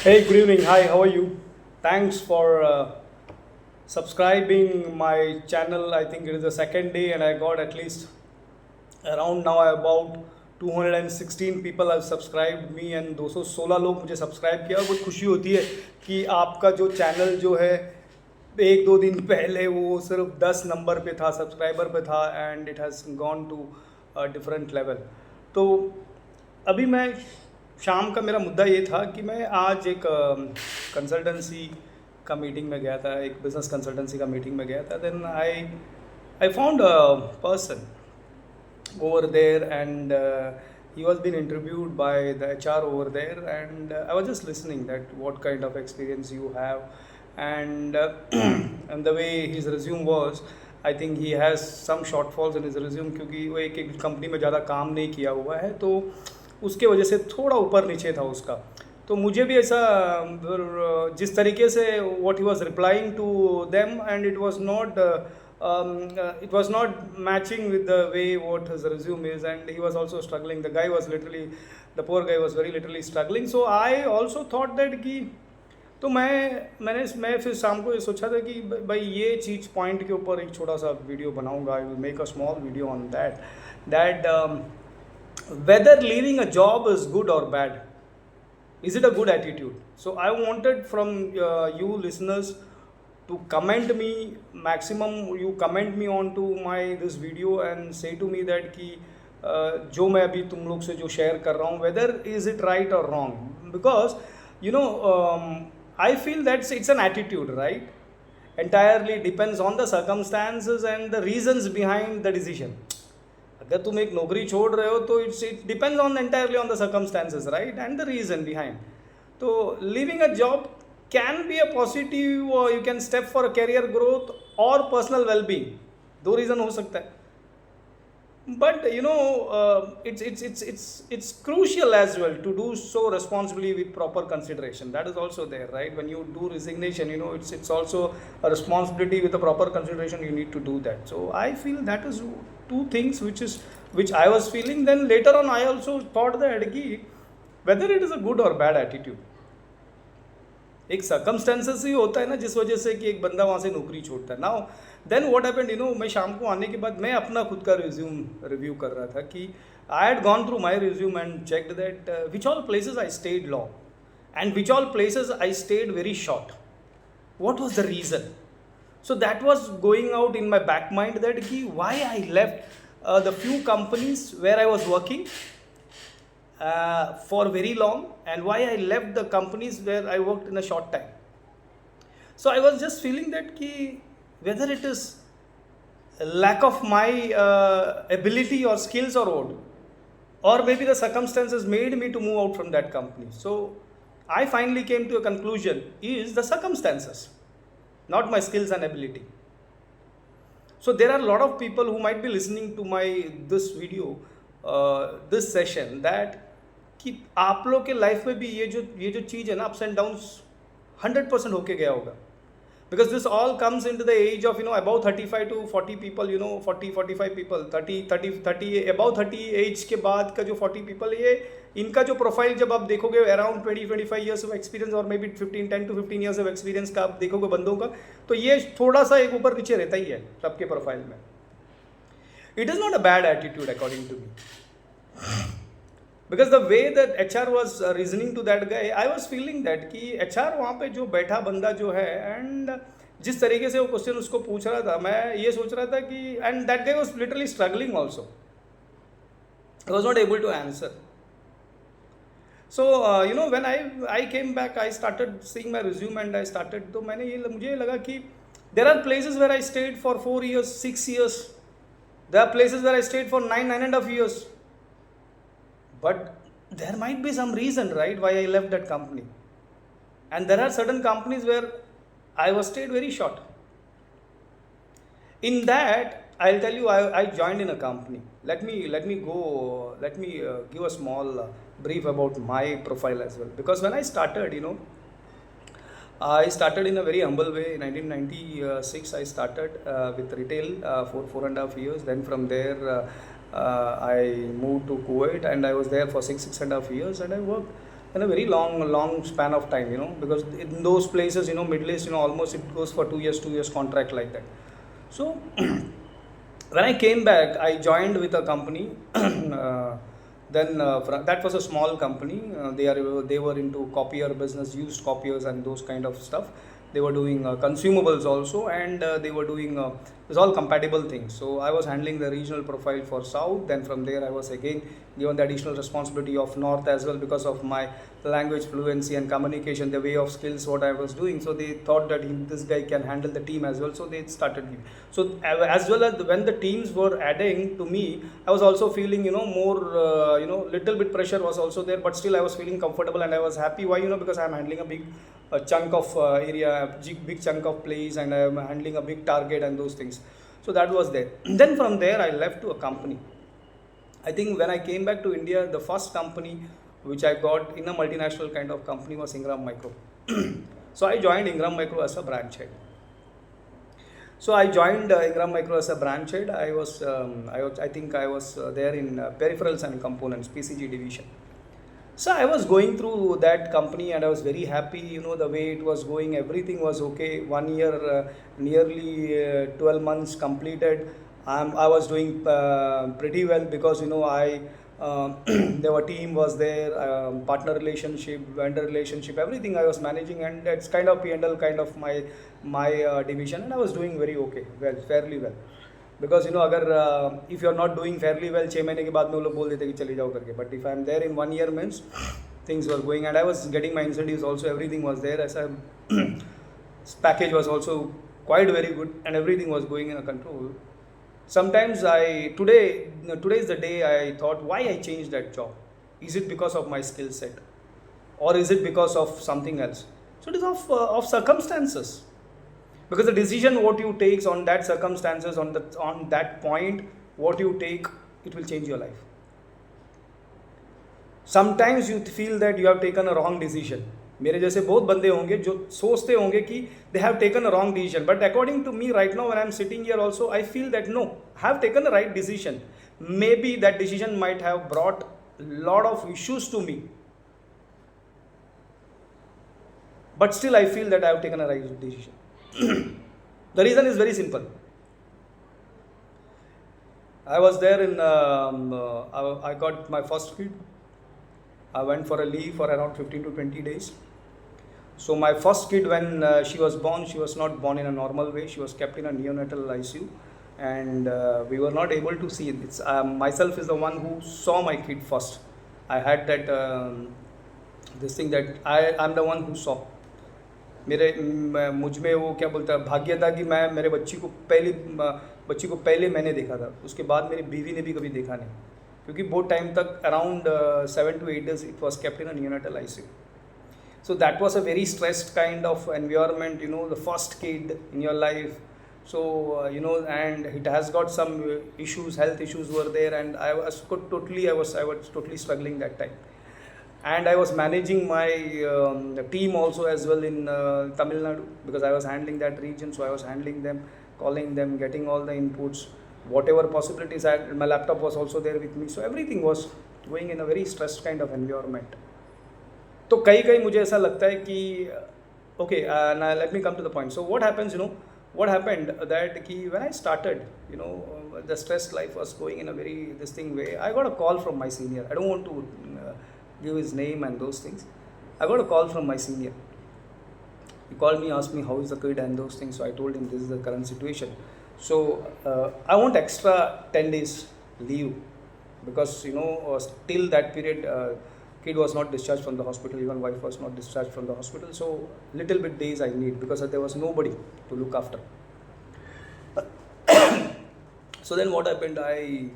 Hey, good evening. Hi, how are you? Thanks for subscribing my channel. I think it is the second day, and I got at least around now about 216 people have subscribed me and 216 लोग मुझे subscribe किया। बहुत खुशी होती है कि आपका जो चैनल जो है एक दो दिन पहले वो सिर्फ 10 नंबर पे था, सब्सक्राइबर पे था, and it has gone to different level. तो अभी मैं शाम का मेरा मुद्दा ये था कि मैं आज एक कंसल्टेंसी का मीटिंग में गया था, एक बिजनेस कंसल्टेंसी का मीटिंग में गया था। Then I found a person over there, and he was being interviewed by the HR over there, and I was just listening that what kind of experience you have, and and the way his resume was, I think he has some shortfalls in his resume क्योंकि वो एक company में ज़्यादा काम नहीं किया हुआ है, तो उसके वजह से थोड़ा ऊपर नीचे था उसका। तो मुझे भी ऐसा जिस तरीके से what he was replying to them, and it was not matching with the way what his resume is, and he was also struggling. The poor guy was very literally struggling. So I also thought that कि तो मैं फिर शाम को ये सोचा था कि भाई ये चीज़ पॉइंट के ऊपर एक छोटा सा वीडियो बनाऊंगा। I will make a small video on that whether leaving a job is good or bad, is it a good attitude? So I wanted from you listeners to comment me, maximum you comment me on to my this video and say to me that कि जो मैं अभी तुम लोग से जो share कर रहा हूँ, whether is it right or wrong, because you know I feel that it's an attitude, right? Entirely depends on the circumstances and the reasons behind the decision. अगर तुम एक नौकरी छोड़ रहे हो तो it depends on entirely on the circumstances, right, and the reason behind. तो living a job can be a positive, you can step for career growth और पर्सनल वेलबींग, दो रीज़न हो सकता है। But you know, it's crucial as well to do so responsibly with proper consideration. That is also there, right? When you do resignation, you know, it's also a responsibility with a proper consideration. You need to do that. So I feel that is two things which I was feeling. Then later on, I also thought that whether it is a good or bad attitude, एक circumstances ही होता है ना जिस वजह से कि एक बंदा वहाँ से नौकरी छोड़ता है। Now then what happened, you know, मैं शाम को आने के बाद मैं अपना खुद का रिज्यूम रिव्यू कर रहा था कि I had gone through my resume and checked that which all places I stayed long and which all places I stayed very short, what was the reason. So that was going out in my back mind that ki why I left the few companies where I was working for very long, and why I left the companies where I worked in a short time. So I was just feeling that ki whether it is lack of my ability or skills or what, or maybe the circumstances made me to move out from that company. So I finally came to a conclusion is the circumstances, not my skills and ability. So there are a lot of people who might be listening to my this video, this session, that कि आप लोग के life में भी ये जो चीज़ है ना, अप्स एंड डाउन्स 100% होके गया होगा, because this all comes into the age of, you know, about 35 to 40 people, you know, 45 people, 30 above 30 as के बाद का जो 40 people, ये इनका जो प्रोफाइल जब आप देखोगे अराउंड 20-25 ईयर्स ऑफ एक्सपीरियंस और may be 10 to 15 years of experience का आप देखोगे बंदों का, तो ये थोड़ा सा एक ऊपर नीचे रहता ही है सबके प्रोफाइल में। It is not a bad attitude according to me, because the way that HR was reasoning to that guy, I was feeling that कि HR वहाँ पे जो बैठा बंदा जो है, एंड जिस तरीके से वो क्वेश्चन उसको पूछ रहा था, मैं ये सोच रहा था कि and that guy was literally struggling also, I was not able to answer. So you know, when I came back, I started seeing my resume and I started, तो मुझे ये लगा कि there are places where I stayed for 4 years, 6 years. There are places where I stayed for 9.5 years. But there might be some reason, right, why I left that company. And there are certain companies where I was stayed very short. In that, I'll tell you, I joined in a company. Let me give a small brief about my profile as well. Because when I started, you know, I started in a very humble way. In 1996, I started with retail for 4.5 years. Then from there, I moved to Kuwait, and I was there for 6.5 years, and I worked. in a very long span of time, because in those places, Middle East, almost it goes for 2 years, 2 years contract like that. So when I came back, I joined with a company. That was a small company. They were into copier business, used copiers and those kind of stuff. They were doing consumables also, and they were doing it's all compatible things. So I was handling the regional profile for South. Then from there, I was again given the additional responsibility of North as well, because of my language fluency and communication, the way of skills what I was doing. So they thought that this guy can handle the team as well. So they started giving. So as well as when the teams were adding to me, I was also feeling more little bit pressure was also there, but still I was feeling comfortable and I was happy. Why? Because I'm handling a big chunk of area, big chunk of place, and I'm handling a big target and those things. So that was there. Then from there I left to a company. I think when I came back to India, the first company which I got in a multinational kind of company was Ingram Micro. So I joined Ingram Micro as a branch head. So I joined Ingram Micro as a branch head. I think I was there in peripherals and components, PCG division. So I was going through that company and I was very happy, the way it was going, everything was okay. 1 year, nearly 12 months completed. I was doing pretty well, because, our team was there, partner relationship, vendor relationship, everything I was managing, and it's kind of P&L kind of my division, and I was doing very okay, well, fairly well. Because अगर if you are not doing fairly well, 6 महीने के बाद में वो लोग बोल देते कि चले जाओ करके. But if I am there in 1 year means things were going, and I was getting my incentives also, everything was there. As a package was also quite very good, and everything was going in a control. Sometimes today is the day I thought, why I changed that job. Is it because of my skill set, or is it because of something else? So it is of circumstances. Because the decision what you take on that circumstances, on that point, what you take, it will change your life. Sometimes you feel that you have taken a wrong decision. मेरे जैसे बहुत बंदे होंगे जो सोचते होंगे कि they have taken a wrong decision. But according to me right now, when I am sitting here also, I feel that no, I have taken the right decision. Maybe that decision might have brought a lot of issues to me, but still I feel that I have taken a right decision. The reason is very simple. I was there I got my first kid. I went for a leave for around 15 to 20 days. So my first kid, when she was born, she was not born in a normal way. She was kept in a neonatal ICU, and we were not able to see it. Myself is the one who saw my kid first. I had that this thing that I'm the one who saw. मुझ में वो क्या बोलता है, भाग्य था कि मैं मेरे बच्ची को पहले मैंने देखा था. उसके बाद मेरी बीवी ने भी कभी देखा नहीं, क्योंकि बहुत टाइम तक around 7 to 8 days it was kept in a neonatal ICU. So that was a very stressed kind of environment, the first kid in your life. So and it has got some issues, health issues were there, and I was totally struggling that time. And I was managing my team also as well in Tamil Nadu, because I was handling that region. So I was handling them, calling them, getting all the inputs, whatever possibilities I had. My laptop was also there with me, so everything was going in a very stressed kind of environment. तो कहीं मुझे ऐसा लगता है कि okay, now let me come to the point. So what happens, what happened that कि when I started, the stressed life was going in a very this thing way. I got a call from my senior. I don't want to give his name and those things. I got a call from my senior. He called me, asked me how is the kid and those things. So I told him this is the current situation. So I want extra 10 days leave, because till that period kid was not discharged from the hospital, even wife was not discharged from the hospital. So little bit days I need, because there was nobody to look after. So then what happened, I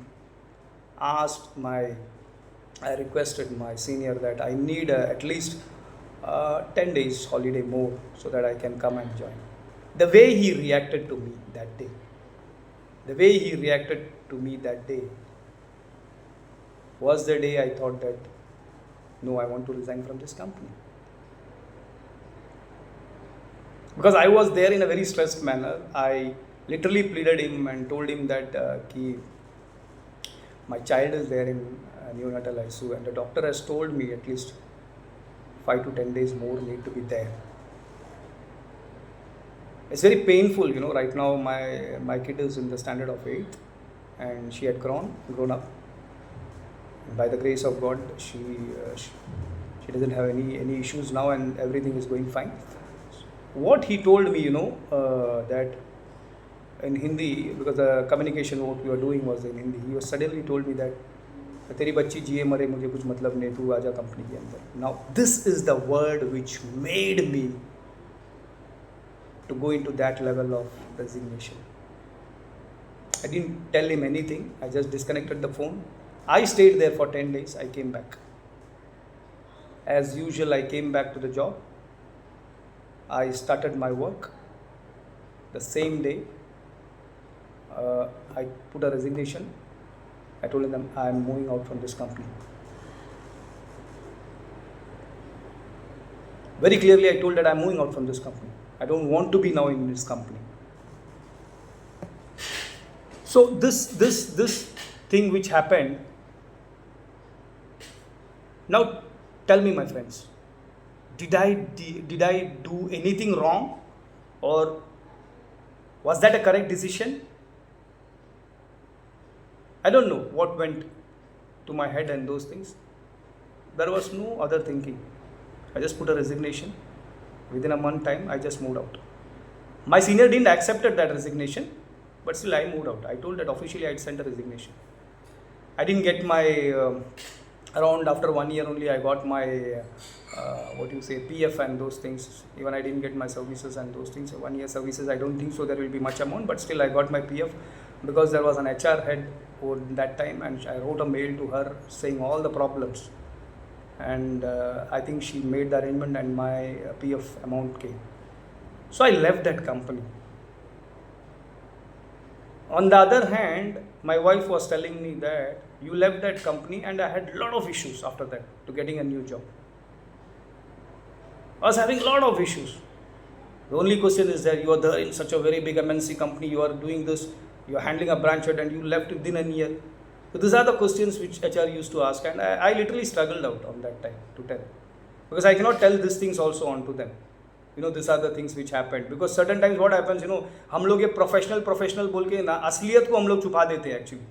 requested my senior that I need at least 10 days holiday more, so that I can come and join. The way he reacted to me that day, was the day I thought that no, I want to resign from this company. Because I was there in a very stressed manner. I literally pleaded him and told him that my child is there in neonatal ICU, and the doctor has told me at least 5 to 10 days more need to be there. It's very painful, right now my kid is in the standard of 8th, and she had grown up. By the grace of God, she doesn't have any issues now, and everything is going fine. What he told me, that in Hindi, because the communication what we were doing was in Hindi, he was suddenly told me that तेरी बच्ची जिए मरे मुझे कुछ मतलब नहीं, तू आजा कंपनी के अंदर. Now this is the word which made me to go into that level of resignation. I didn't tell him anything. I just disconnected the phone. I stayed there for 10 days. I came back. As usual, I came back to the job. I started my work. The same day, I put a resignation. I told them I am moving out from this company. Very clearly, I told that I am moving out from this company. I don't want to be now in this company. So this thing which happened. Now, tell me, my friends, did I do anything wrong, or was that a correct decision? I don't know what went to my head and those things. There was no other thinking. I just put a resignation. Within a month time, I just moved out. My senior didn't accept that resignation, but still I moved out. I told that officially I'd sent a resignation. I didn't get my, around after 1 year only, I got my, PF and those things. Even I didn't get my services and those things. So 1 year services, I don't think so there will be much amount, but still I got my PF, because there was an HR head over that time, and I wrote a mail to her saying all the problems, and I think she made the arrangement, and my PF amount came. So I left that company. On the other hand, my wife was telling me that you left that company, and I had a lot of issues after that to getting a new job. I was having a lot of issues. The only question is that you are there in such a very big MNC company, you are doing this, you are handling a branch head, and you left within a year. So these are the questions which HR used to ask, and I literally struggled out on that time to tell, because I cannot tell these things also on to them. These are the things which happened, because certain times what happens, हम लोग ये professional बोल के ना असलियत को हम लोग छुपा देते हैं. एक्चुअली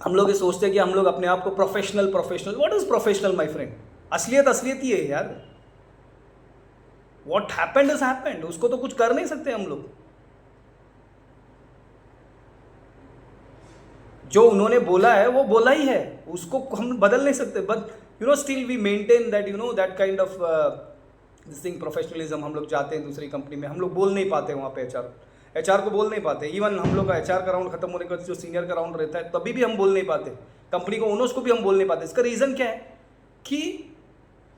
हम लोग ये सोचते हैं कि हम लोग अपने आप को professional. What is professional, my friend? असलियत ही है यार. What happened is happened. उसको तो कुछ कर नहीं सकते हम लोग. जो उन्होंने बोला है वो बोला ही है, उसको हम बदल नहीं सकते. But still we maintain that that kind of this thing, professionalism. हम लोग जाते हैं दूसरी कंपनी में, हम लोग बोल नहीं पाते वहाँ पे एचआर को बोल नहीं पाते. इवन हम लोग का एचआर का राउंड खत्म होने के बाद जो सीनियर का राउंड रहता है, तभी भी हम बोल नहीं पाते. कंपनी को, ओनर्स को भी हम बोल नहीं पाते. इसका रीज़न क्या है कि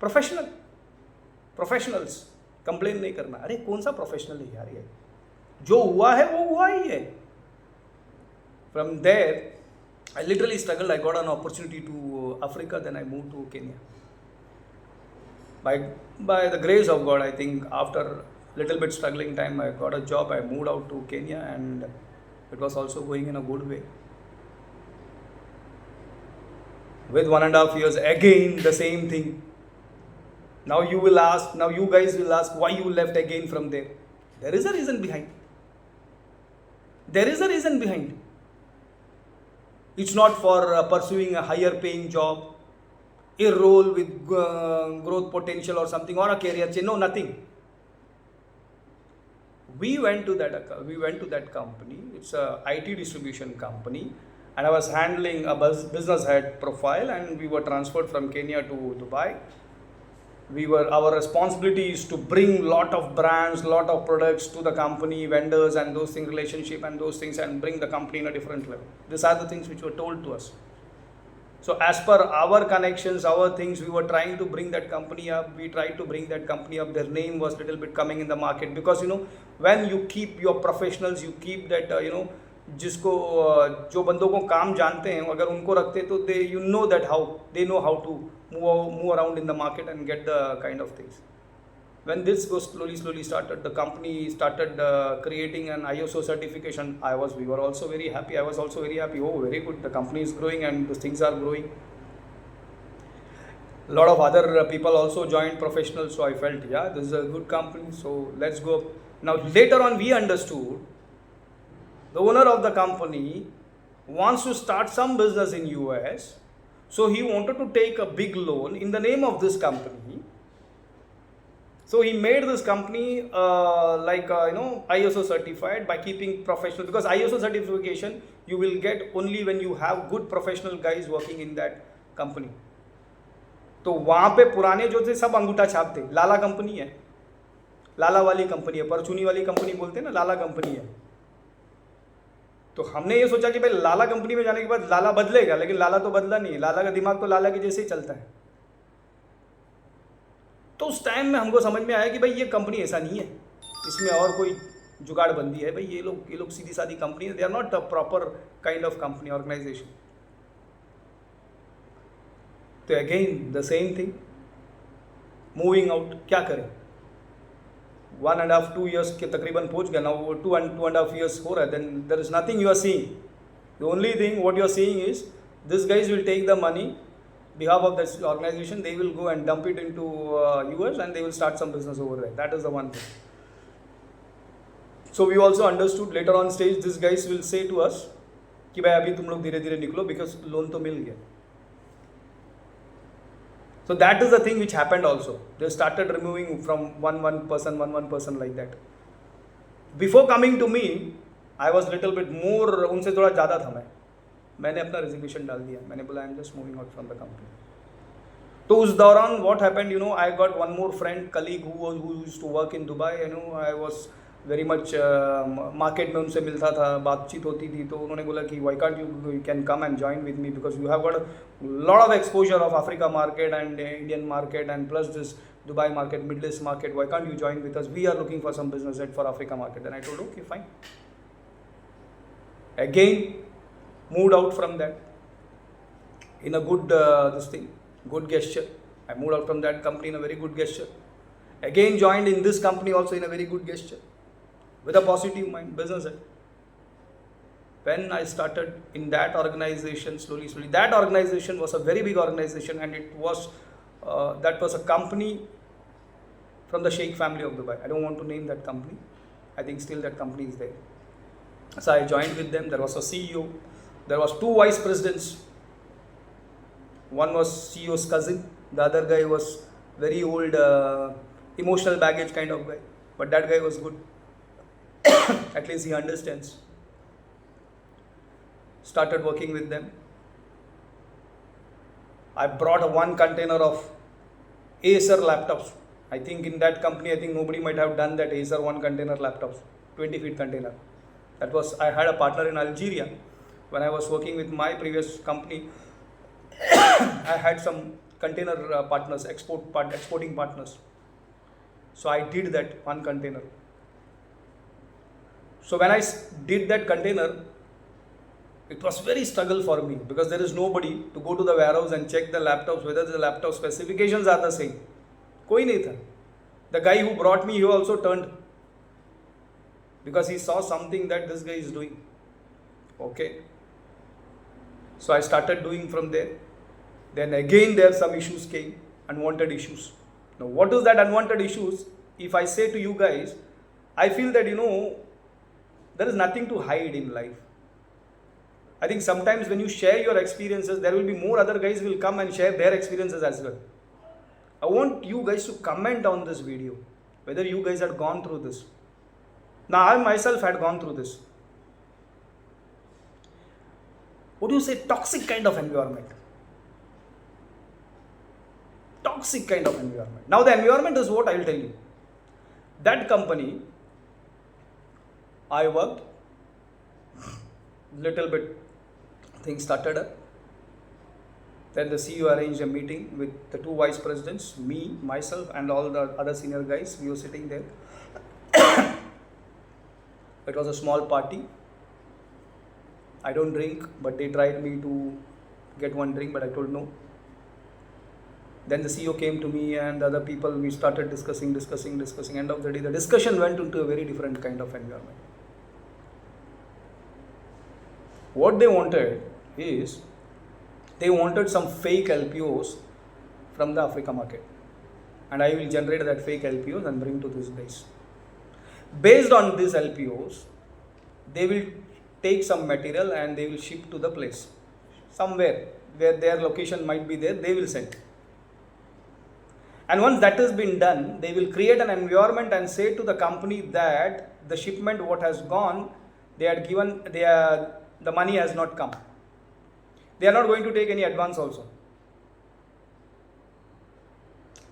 प्रोफेशनल्स कंप्लेन नहीं करना. अरे कौन सा प्रोफेशनल है यार, ये जो हुआ है वो हुआ ही है. From there I literally struggled. I got an opportunity to Africa, then I moved to Kenya. By the grace of God, I think after little bit struggling time, I got a job. I moved out to Kenya, and it was also going in a good way. With 1.5 years, again the same thing. Now you guys will ask why you left again from there. There is a reason behind. It's not for pursuing a higher paying job, a role with growth potential or something, or a career change. No, nothing. We went to that company. It's a IT distribution company, and I was handling a business head profile, and we were transferred from Kenya to Dubai. Our responsibility is to bring lot of brands, lot of products to the company, vendors and those things, relationship and those things, and bring the company in a different level. These are the things which were told to us. So as per our connections, our things, we were trying to bring that company up. We tried to bring that company up. Their name was little bit coming in the market, because when you keep your professionals, you keep that जिसको जो बंदों को काम जानते हैं, अगर उनको रखते तो they know how to move around in the market and get the kind of things. When this goes slowly started, the company started creating an ISO certification. We were also very happy. I was also very happy. Oh, very good. The company is growing and the things are growing. A lot of other people also joined professionals, so I felt, yeah, this is a good company, so let's go. Now later on we understood the owner of the company wants to start some business in US, so he wanted to take a big loan in the name of this company. So he made this company ISO certified by keeping professional, because ISO certification you will get only when you have good professional guys working in that company. तो वहाँ पे पुराने जो थे सब अंगूठा छाप थे, लाला कंपनी है, लाला वाली कंपनी है, परचूनी वाली कंपनी बोलते हैं ना, लाला कंपनी है. तो हमने ये सोचा कि भाई लाला कंपनी में जाने के बाद लाला बदलेगा, लेकिन लाला तो बदला नहीं है, लाला का दिमाग तो लाला के जैसे ही चलता है. तो उस टाइम में हमको समझ में आया कि भाई ये कंपनी ऐसा नहीं है, इसमें और कोई जुगाड़ बंदी है. भाई ये लोग सीधी सादी कंपनी है, they are not a proper kind of company organisation. तो again the same thing, moving out. क्या करें, 1.5-2 years के तकरीबन पहुंच गया ना, वो 2.5 years हो रहा है. Then there is nothing you are seeing. The only thing what you are seeing is this guys will take the money behalf of this organization, they will go and dump it into US and they will start some business over there. That is the one thing. So we also understood later on stage, these guys will say to us कि भाई अभी तुम लोग धीरे धीरे निकलो, because loan तो मिल गया. So that is the thing which happened also. They started removing from one person like that. Before coming to me, I was little bit more, उनसे थोड़ा ज़्यादा था. मैंने अपना रेजिग्नेशन डाल दिया. मैंने बोला I am just moving out from the company. तो उस दौरान what happened, I got one more friend colleague who used to work in Dubai. I was very much market में उनसे मिलता था, बातचीत होती थी. तो उन्होंने बोला कि why can't you can come and join with me, because you have got lot of exposure of Africa market and Indian market and plus this Dubai market, Middle East market. Why can't you join with us, we are looking for some business at for Africa market. And I told okay fine. Again moved out from that in a good good gesture. I moved out from that company in a very good gesture. Again joined in this company also in a very good gesture, with a positive mind, business. When I started in that organization, slowly, that organization was a very big organization, and it was that was a company from the Sheikh family of Dubai. I don't want to name that company. I think still that company is there. So I joined with them. There was a CEO. There was 2 vice presidents. One was CEO's cousin. The other guy was very old, emotional baggage kind of guy. But that guy was good. At least he understands. Started working with them. I brought 1 container of Acer laptops. I think in that company, I think nobody might have done that Acer 1 container laptops, 20 feet container. That was, I had a partner in Algeria. When I was working with my previous company, I had some container partners, exporting partners. So I did that 1 container. So when I did that container, it was very struggle for me, because there is nobody to go to the warehouse and check the laptops, whether the laptop specifications are the same. कोई नहीं था. The guy who brought me, he also turned, because he saw something that this guy is doing. Okay. So I started doing from there. Then again there some issues came, unwanted issues. Now what is that unwanted issues? If I say to you guys, I feel that there is nothing to hide in life. I think sometimes when you share your experiences, there will be more other guys will come and share their experiences as well. I want you guys to comment on this video, whether you guys had gone through this. Now I myself had gone through this. What do you say? Toxic kind of environment. Toxic kind of environment. Now the environment is what I will tell you. That company, I worked, little bit things started up. Then the CEO arranged a meeting with the 2 vice presidents, me, myself, and all the other senior guys. We were sitting there. It was a small party. I don't drink, but they tried me to get 1 drink, but I told no. Then the CEO came to me and the other people, we started discussing. End of the day, the discussion went into a very different kind of environment. What they wanted is, they wanted some fake LPOs from the Africa market, and I will generate that fake LPOs and bring to these guys. Based on these LPOs, they will take some material and they will ship to the place somewhere where their location might be there. They will send, and once that has been done, they will create an environment and say to the company that the shipment what has gone, they had given, the money has not come. They are not going to take any advance also.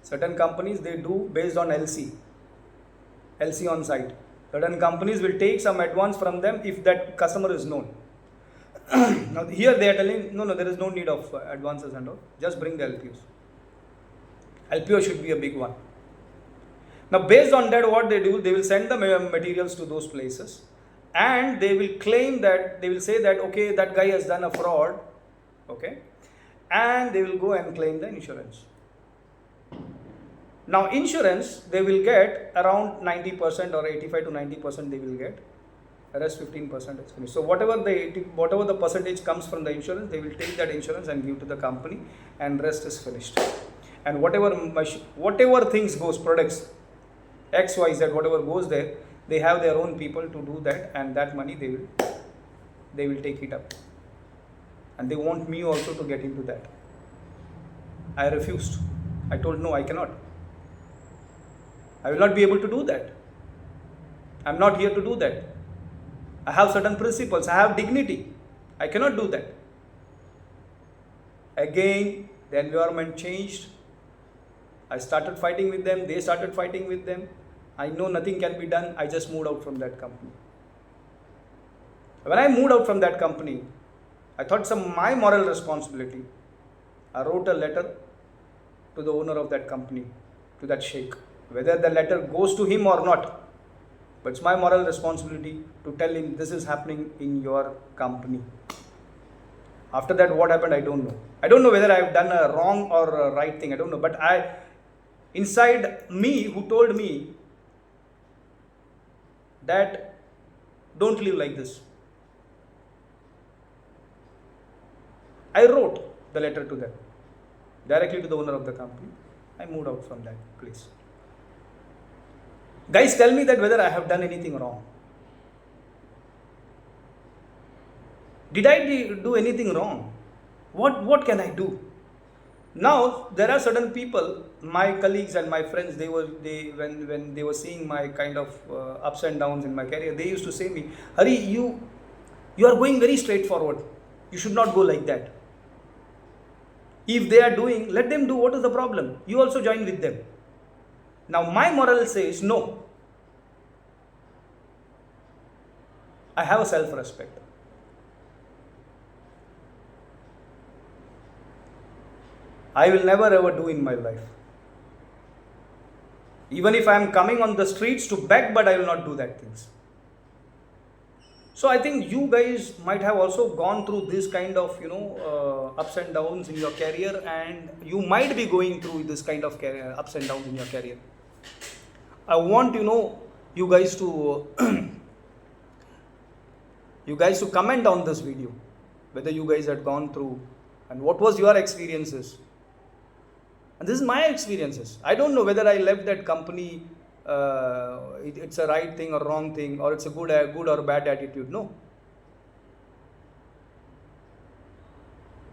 Certain companies, they do based on LC on site. Certain companies will take some advance from them if that customer is known. Now here they are telling, no, there is no need of advances and all. Just bring the LPOs. LPO should be a big one. Now based on that, what they do, they will send the materials to those places, and they will claim that, they will say that, okay, that guy has done a fraud, okay, and they will go and claim the insurance. Now insurance, they will get around 90% or 85 to 90% they will get. The rest 15% is finished. So whatever the percentage comes from the insurance, they will take that insurance and give to the company, and rest is finished. And whatever things goes, products X, Y, Z, whatever goes there, they have their own people to do that, and that money they will take it up. And they want me also to get into that. I refused. I told no, I cannot. I will not be able to do that. I am not here to do that. I have certain principles. I have dignity. I cannot do that. Again, the environment changed. I started fighting with them. They started fighting with them. I know nothing can be done. I just moved out from that company. When I moved out from that company, I thought it's my moral responsibility. I wrote a letter to the owner of that company, to that sheikh. Whether the letter goes to him or not, but it's my moral responsibility to tell him this is happening in your company. After that, what happened, I don't know. I don't know whether I have done a wrong or a right thing. I don't know. But inside me, who told me that don't live like this, I wrote the letter to them, directly to the owner of the company. I moved out from that place. Guys, tell me that whether I have done anything wrong. Did I do anything wrong? What can I do? Now there are certain people, my colleagues and my friends, when they were seeing my kind of ups and downs in my career, they used to say me, Hari, you are going very straightforward. You should not go like that. If they are doing, let them do. What is the problem? You also join with them. Now my moral says no. I have a self-respect. I will never ever do in my life. Even if I am coming on the streets to beg, but I will not do that things. So I think you guys might have also gone through this kind of, ups and downs in your career, and you might be going through this kind of ups and downs in your career. I want you guys to comment on this video, whether you guys had gone through and what was your experiences. And this is my experiences. I don't know whether I left that company, it's a right thing or wrong thing, or it's a good or bad attitude. No.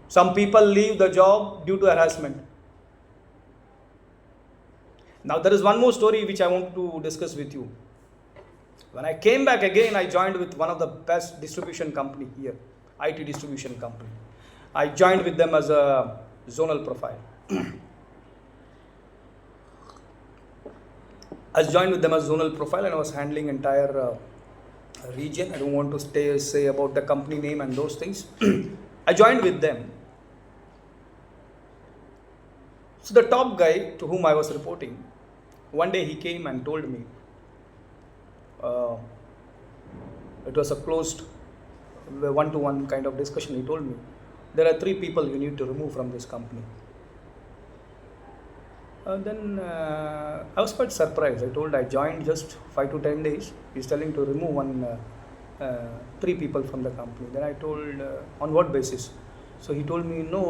Some people leave the job due to harassment. Now there is one more story which I want to discuss with you. When I came back again, I joined with one of the best distribution company here, IT distribution company. I joined with them as a zonal profile. And I was handling entire region. I don't want to say about the company name and those things. I joined with them. So the top guy to whom I was reporting, one day he came and told me, it was a closed one-to-one kind of discussion. He told me, there are 3 people you need to remove from this company. Then I was quite surprised. I told I joined just 5 to 10 days. He's telling to remove 3 people from the company. Then I told, on what basis? So he told me, no,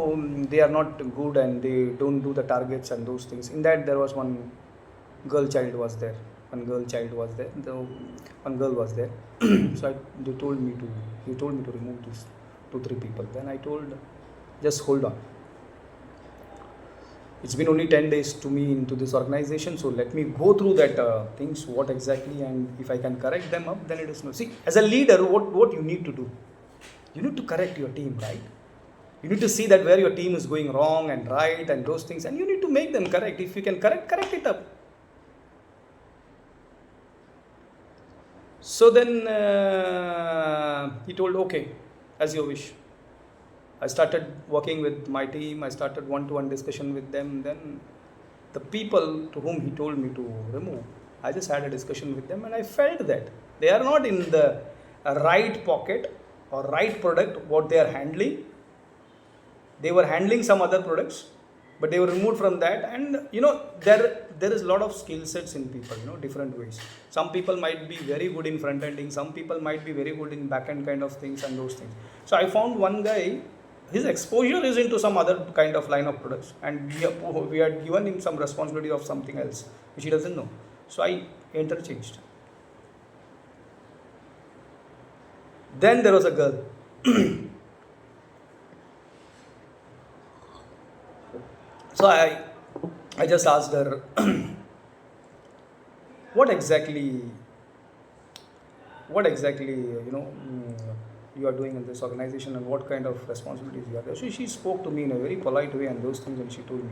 they are not good and they don't do the targets and those things. In that there was one girl child was there. One girl child was there. One girl was there. So they told me to. He told me to remove these 2-3 people. Then I told, just hold on. It's been only 10 days to me into this organization, so let me go through that things, what exactly, and if I can correct them up, then it is no. See, as a leader, what you need to do, you need to correct your team, right? You need to see that where your team is going wrong and right and those things, and you need to make them correct. If you can correct it up. So then he told, okay, as you wish. I started working with my team. I started one-to-one discussion with them. Then the people to whom he told me to remove, I just had a discussion with them, and I felt that they are not in the right pocket or right product what they are handling. They were handling some other products, but they were removed from that. And there is a lot of skill sets in people, different ways. Some people might be very good in front ending, some people might be very good in back end kind of things and those things. So I found one guy, his exposure is into some other kind of line of products, and we had given him some responsibility of something else which he doesn't know. So I interchanged. Then there was a girl. So I just asked her, what exactly you are doing in this organization, and what kind of responsibilities you are there. So she spoke to me in a very polite way and those things, and she told me.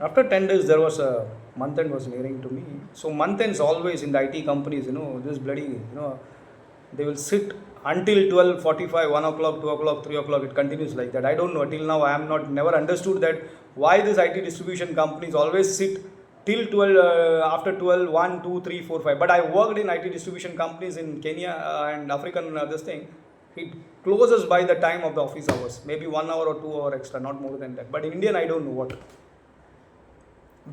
After 10 days, there was a month end was nearing to me. So month ends always in the IT companies, this bloody, they will sit until 12:45, 1 o'clock, 2 o'clock, 3 o'clock. It continues like that. I don't know. Till now, I am not never understood that why these IT distribution companies always sit till 12, after 12, 1, 2, 3, 4, 5. But I worked in IT distribution companies in Kenya and African this thing. It closes by the time of the office hours. Maybe 1 hour or 2 hour extra, not more than that. But in Indian, I don't know what.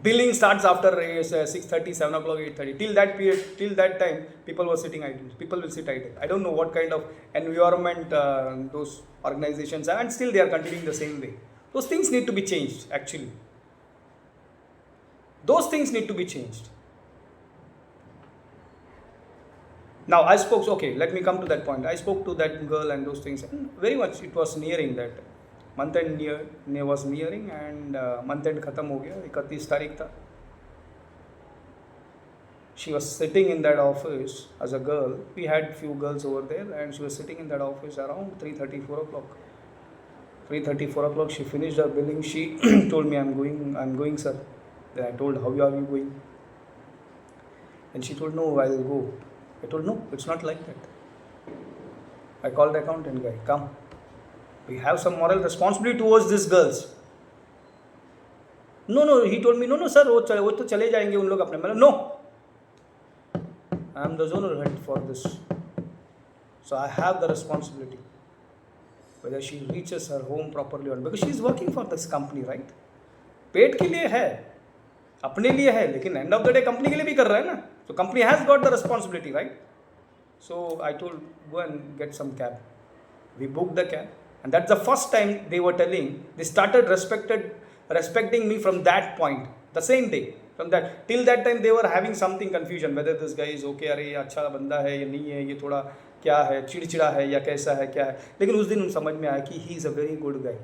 Billing starts after 6:30, 7 o'clock, 8:30. Till that period, till that time, people were sitting idle. People will sit idle. I don't know what kind of environment those organizations are, and still they are continuing the same way. Those things need to be changed, actually. Those things need to be changed. Now, I spoke, okay, let me come to that point. I spoke to that girl and those things, and very much it was nearing that. Month end was nearing, and month end khatam ho gaya, 31 तारीख था. She was sitting in that office as a girl. We had few girls over there, and she was sitting in that office around 3:30, 4 o'clock. 3:30, 4 o'clock, she finished her billing. She told me, I'm going, sir. Then I told, how are you going? And she told, no, I'll go. I told, no, it's not like that. I called the accountant guy, come. We have some moral responsibility towards these girls. No, he told me, no, sir, वो तो चले जाएंगे उन लोग अपने. मतलब, no, I am the zonal head for this. So I have the responsibility. Whether she reaches her home properly or not. Because she is working for this company, right? पेट के लिए है, अपने लिए है, लेकिन end of the day company के लिए भी कर रहा है ना. So company has got the responsibility, right? So I told, go and get some cab. We booked the cab. And that's the first time they were telling, they started respecting me from that point, the same day. From that, till that time they were having something confusion, whether this guy is okay, अरे अच्छा बंदा है या नहीं है, ये थोड़ा क्या है, चिड़चिड़ा है या कैसा है, क्या है. लेकिन उस दिन समझ में आया कि he is a very good guy.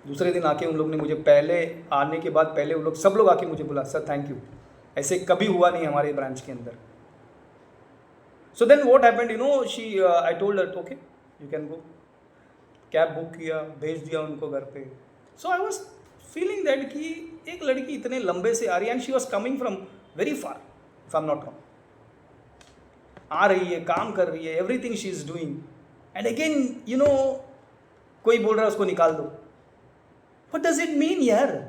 दूसरे दिन आके उन लोग ने मुझे पहले आने के बाद पहले उन लोग सब लोग आके मुझे बोला, सर थैंक यू, ऐसे कभी हुआ नहीं हमारे ब्रांच के अंदर. So then what happened, I told her, okay, you can go. Cab book किया, भेज दिया उनको घर पे. So I was feeling that कि एक लड़की इतने लंबे से आ रही है, and she was coming from very far, if I am not wrong. आ रही है, काम कर रही है, everything she is doing, and again कोई बोल रहा है उसको निकाल दो. व्हाट डज इट मीन यार?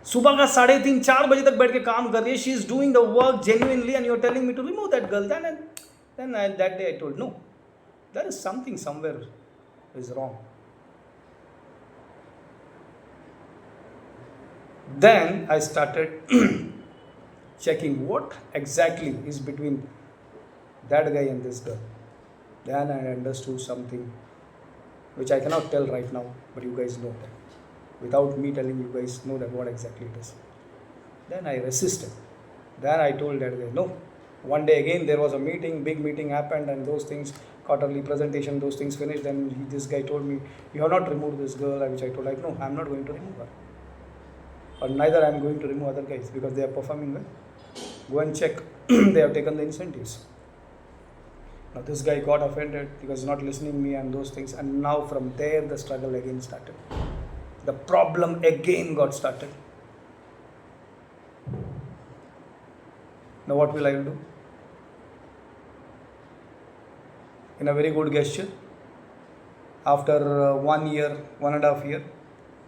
सुबह का 3:30, 4 बजे तक बैठ के काम कर रही है. She is doing the work genuinely, and you are telling me to remove that girl. Then that day I told, no, there is something somewhere is wrong. Then I started checking what exactly is between that guy and this girl. Then I understood something which I cannot tell right now, but you guys know that. Without me telling, you guys know that what exactly it is. Then I resisted. Then I told that guy, no. One day again there was a meeting, big meeting happened, and those things, quarterly presentation, those things finished. Then this guy told me, you have not removed this girl, which I told, like, no, I'm not going to remove her. Or neither I'm going to remove other guys because they are performing well. Go and check. They have taken the incentives. Now this guy got offended because he's not listening me and those things. And now from there the struggle again started. The problem again got started. Now what will I do? In a very good gesture, after 1 year, 1.5 year,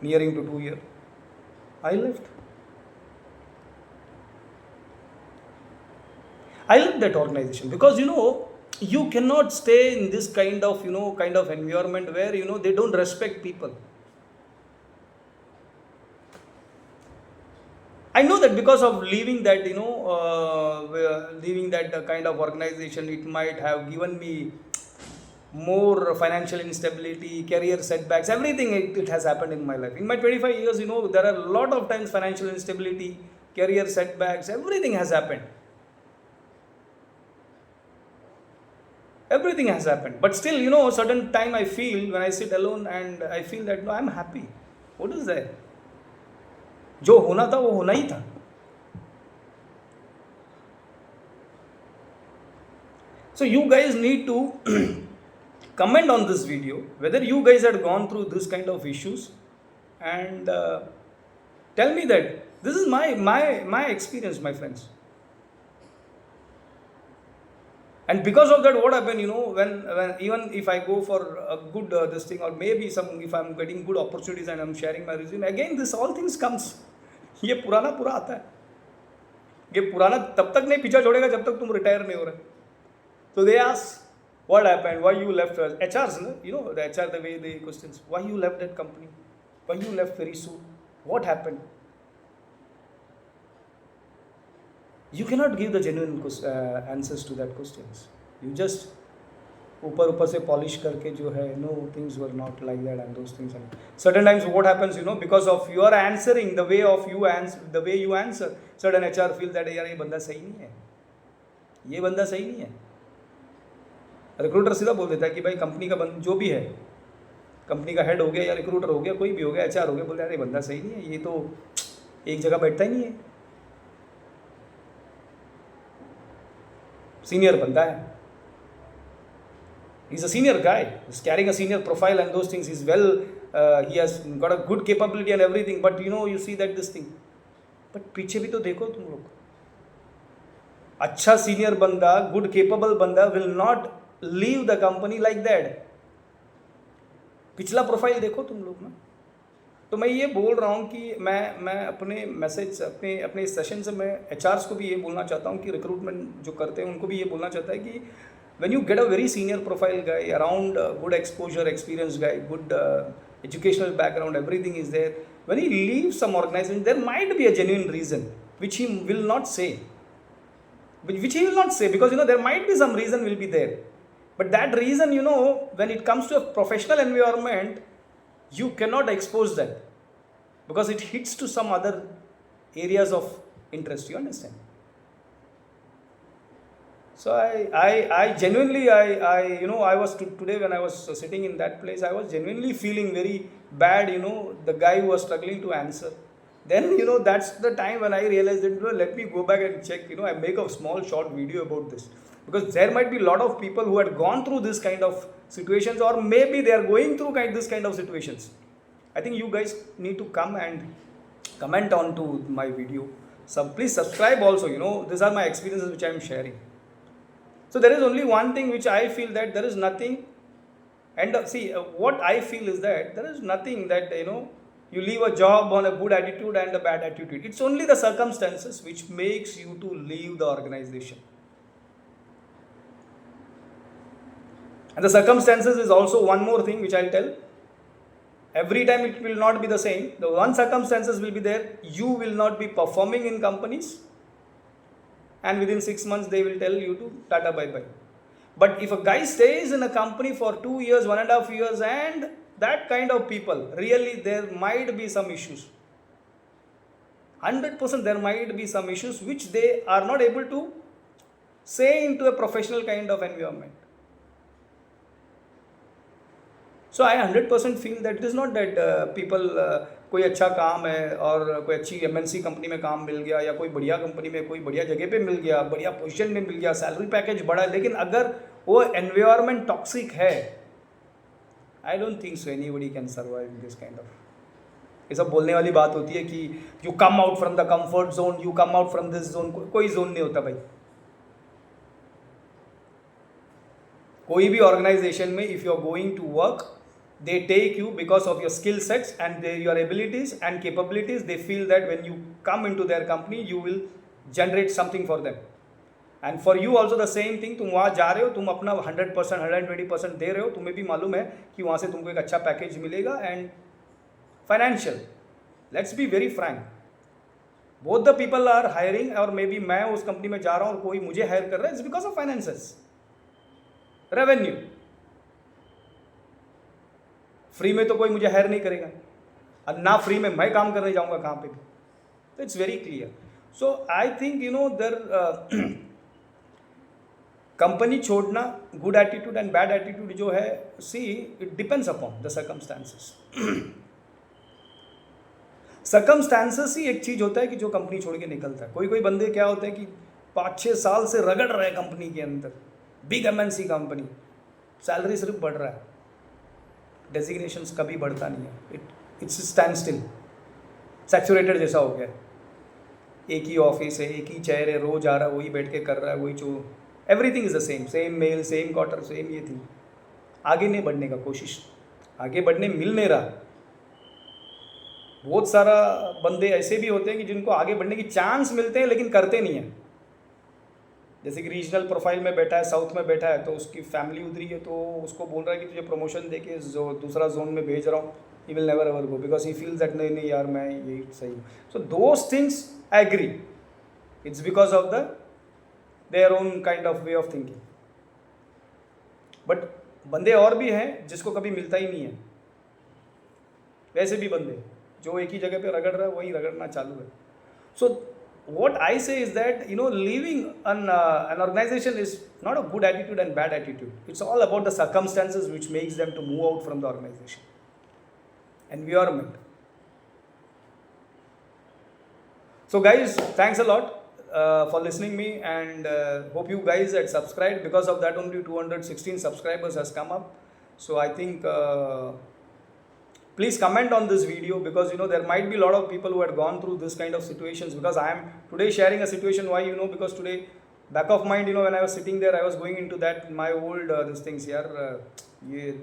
nearing to 2 years, I left. I left that organization because you cannot stay in this kind of environment where they don't respect people. I know that because of leaving that kind of organization, it might have given me more financial instability, career setbacks, everything it has happened in my life. In my 25 years, there are a lot of times financial instability, career setbacks, everything has happened. Everything has happened. But still, certain time I feel when I sit alone and I feel that, no, I'm happy. What is that? जो होना था वो होना ही था. So you guys need to comment on this video whether you guys had gone through this kind of issues, and tell me that this is my experience, my friends. And because of that, what happened, when even if I go for a good this thing, or maybe if I'm getting good opportunities and I'm sharing my resume, again this all things comes. ये पुराना पूरा आता है. ये पुराना तब तक नहीं पीछा छोड़ेगा जब तक तुम रिटायर नहीं हो रहे. So they ask, what happened? Why you left? HRs, the HR, the way they questions. Why you left that company? Why you left very soon? What happened? You cannot give the genuine answers to that questions. You just ऊपर से polish करके जो है, no, things were not like that and those things. And certain times what happens, because of your answering, the way you answer, certain HR feel that यार ये बंदा सही नहीं है, ये बंदा सही नहीं है. रिक्रूटर सीधा बोल देता है कि भाई कंपनी का जो भी है, कंपनी का हेड हो गया या रिक्रूटर हो गया, कोई भी हो गया, HR हो गया, बोलते हैं यार ये बंदा सही नहीं है, ये तो एक जगह बैठता ही नहीं है, सीनियर बंदा है. He's a senior guy. He's carrying a senior profile and those things. He's he has got a good capability and everything. But you see that this thing. But पीछे भी तो देखो तुम लोग. अच्छा senior बंदा, good capable बंदा will not leave the company like that. पिछला प्रोफाइल देखो तुम लोग ना. तो मैं ये बोल रहा हूँ कि मैं अपने मैसेज अपने सेशन से मैं HRs को भी ये बोलना चाहता हूँ कि रिक्रूटमेंट जो करते हैं उनको भी ये बोलना चाहता है कि when you get a very senior profile guy, around good exposure, experienced guy, good educational background, everything is there. When he leaves some organization, there might be a genuine reason, which he will not say. Which he will not say, because there might be some reason will be there. But that reason, when it comes to a professional environment, you cannot expose that, because it hits to some other areas of interest. You understand? So I genuinely, I was today when I was sitting in that place, I was genuinely feeling very bad, the guy who was struggling to answer. Then, that's the time when I realized that, let me go back and check, I make a small short video about this. Because there might be a lot of people who had gone through this kind of situations, or maybe they are going through this kind of situations. I think you guys need to come and comment on to my video. So please subscribe also, these are my experiences which I am sharing. So there is only one thing which I feel, that there is nothing, and see what I feel is that there is nothing that you leave a job on a good attitude and a bad attitude. It's only the circumstances which makes you to leave the organization. And the circumstances is also one more thing which I'll tell. Every time it will not be the same. The one circumstances will be there. You will not be performing in companies. and within 6 months they will tell you to tata bye bye. But if a guy stays in a company for 2 years, 1.5 years, and that kind of people, really there might be some issues. 100% there might be some issues which they are not able to say into a professional kind of environment. So I 100% feel that it is not that people कोई अच्छा काम है और कोई अच्छी MNC company में काम मिल गया या कोई बढ़िया कंपनी में कोई बढ़िया जगह पे मिल गया, बढ़िया पोजीशन में मिल गया, सैलरी पैकेज बड़ा है, लेकिन अगर वो एनवायरनमेंट टॉक्सिक है, I don't think so anybody can survive in this kind of. ये सब बोलने वाली बात होती है कि you come out from the comfort zone, you come out from this zone. कोई जोन नहीं होता भाई. कोई भी ऑर्गेनाइजेशन में if you are going to work, they take you because of your skill sets and your abilities and capabilities. They feel that when you come into their company you will generate something for them, and for you also the same thing. तुम वहाँ जा रहे हो, तुम अपना 100% 120% दे रहे हो, तुम्हें भी मालूम है कि वहाँ से तुमको एक अच्छा पैकेज मिलेगा. And financial, let's be very frank, both the people are hiring, और मे बी मैं उस कंपनी में जा रहा हूँ और कोई मुझे हायर कर रहा है, it's because of finances, revenue. Free में तो कोई मुझे हायर नहीं करेगा, और ना फ्री में मैं काम करने जाऊंगा कहाँ पे भी. तो it's very clear. So I think there company छोड़ना, good attitude and bad attitude जो है, see it depends upon the circumstances. Circumstances ही एक चीज़ होता है कि जो कंपनी छोड़ के निकलता है. कोई कोई बंदे क्या होते हैं कि 5-6 साल से रगड़ रहे कंपनी के अंदर, बिग MNC कंपनी, सैलरी सिर्फ बढ़ रहा है, डेजिग्नेशंस कभी बढ़ता नहीं है. इट्स स्टैंड स्टिल, सैचुरेटेड जैसा हो गया. एक ही ऑफिस है, एक ही चेयर है, रोज आ रहा है, वही बैठ के कर रहा है, वही जो everything is the same, same mail, same quarter, same ये थी. आगे नहीं बढ़ने का कोशिश, आगे बढ़ने मिल नहीं रहा. बहुत सारा बंदे ऐसे भी होते हैं कि जिनको आगे बढ़ने की चांस मिलते हैं लेकिन करते नहीं हैं. जैसे कि रीजनल प्रोफाइल में बैठा है, साउथ में बैठा है, तो उसकी फैमिली उधरी है, तो उसको बोल रहा है कि तुझे प्रमोशन दे के जो दूसरा जोन में भेज रहा हूँ, he will never ever go because he feels that नहीं नहीं यार मैं यही सही हूँ. So those things I agree, it's because of the their own kind of way of thinking. But बंदे और भी हैं जिसको कभी मिलता ही नहीं है. वैसे भी बंदे जो एक ही जगह पे रगड़ रहा है वही रगड़ना चालू है. सो what I say is that leaving an organization is not a good attitude and bad attitude. It's all about the circumstances which makes them to move out from the organization. Environment. So guys, thanks a lot for listening me, and hope you guys had subscribed. Because of that only 216 subscribers has come up. So I think please comment on this video, because there might be a lot of people who had gone through this kind of situations, because I am today sharing a situation. Why? Because today back of mind, when I was sitting there, I was going into that my old these things here.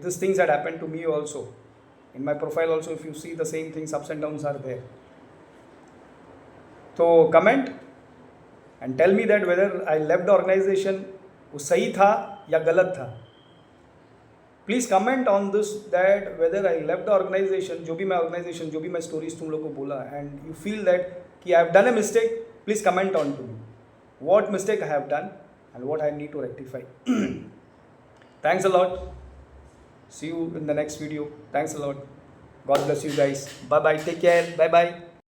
These things had happened to me also in my profile also. If you see, the same things, ups and downs are there. So comment and tell me that whether I left the organization वो सही था या गलत था. Please comment on this that whether I left the organisation, जो भी मैं stories तुम लोग को बोला, एंड यू फील दैट कि I have done a mistake, please comment on to me what mistake I have done and what I need to rectify. Thanks a lot, see you in the next video. Thanks a lot, God bless you guys, bye bye, take care, bye bye.